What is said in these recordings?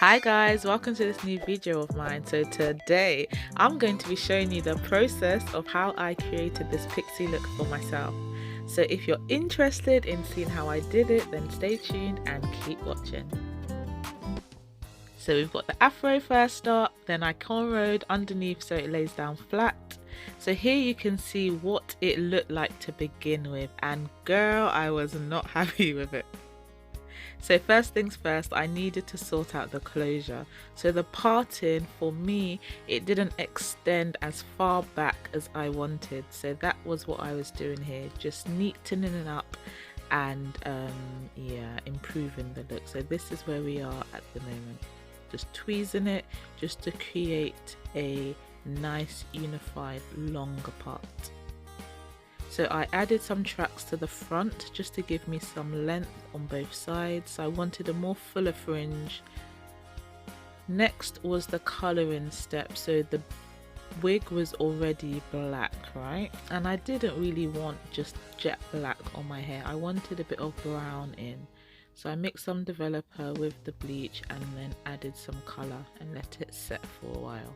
Hi guys, welcome to this new video of mine. So today I'm going to be showing you the process of how I created this pixie look for myself. So if you're interested in seeing how I did it, then stay tuned and keep watching. So we've got the afro first up, then I cornrowed underneath so it lays down flat. So here you can see what it looked like to begin with, and girl, I was not happy with it. So first things first, I needed to sort out the closure. So the parting, for me, it didn't extend as far back as I wanted. So that was what I was doing here, just neatening it up and yeah, improving the look. So this is where we are at the moment, just tweezing it just to create a nice unified longer part. So I added some tracks to the front just to give me some length on both sides. So I wanted a more fuller fringe. Next was the colouring step. So the wig was already black, right? And I didn't really want just jet black on my hair. I wanted a bit of brown in. So I mixed some developer with the bleach and then added some colour and let it set for a while.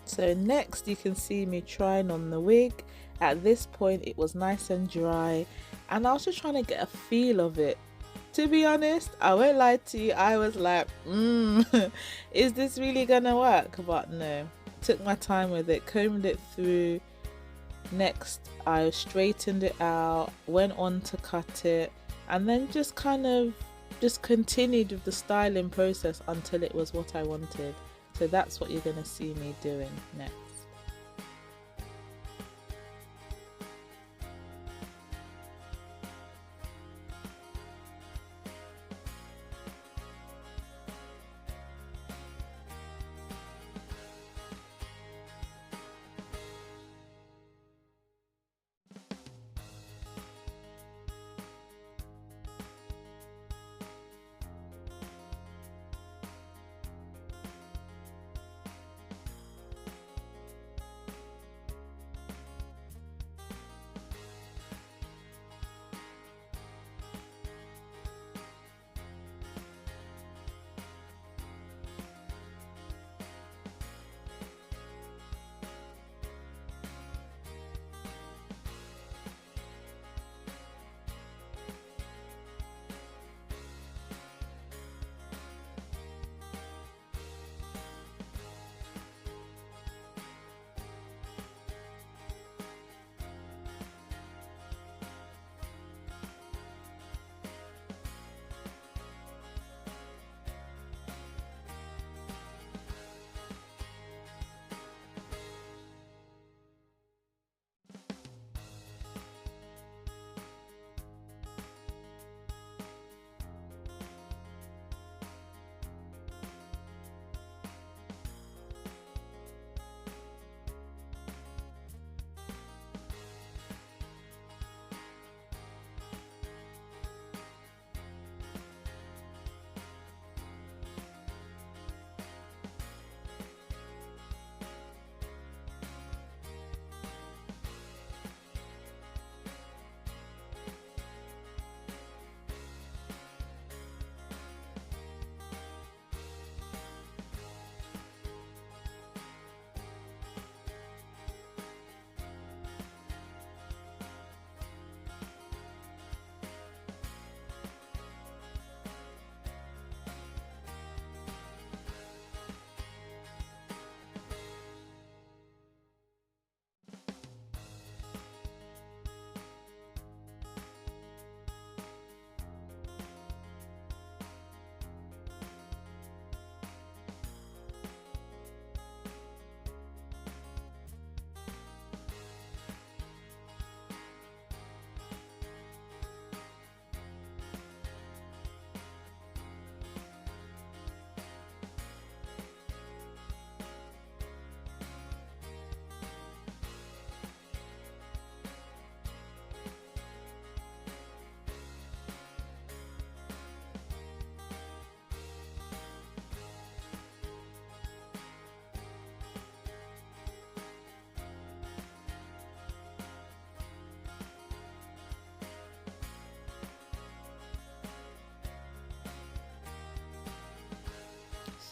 So next you can see me trying on the wig. At this point it was nice and dry and I was just trying to get a feel of it. To be honest, I won't lie to you, I was like, is this really gonna work? But no, took my time with it, combed it through. Next I straightened it out, went on to cut it, and then just continued with the styling process until it was what I wanted. So that's what you're going to see me doing next.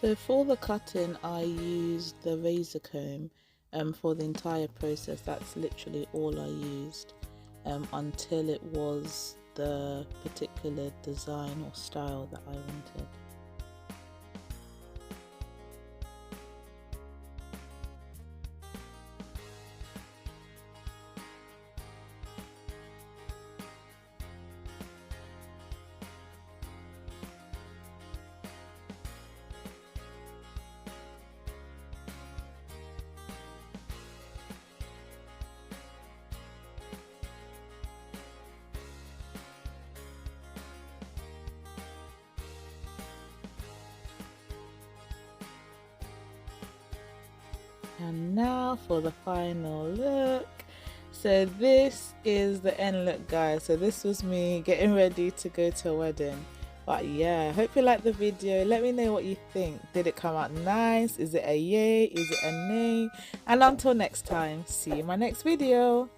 So for the cutting, I used the razor comb for the entire process. That's literally all I used until it was the particular design or style that I wanted. And now for the final look. So this is the end look, guys. So this was me getting ready to go to a wedding. But yeah, hope you liked the video. Let me know what you think. Did it come out nice? Is it a yay? Is it a nay? And until next time, see you in my next video.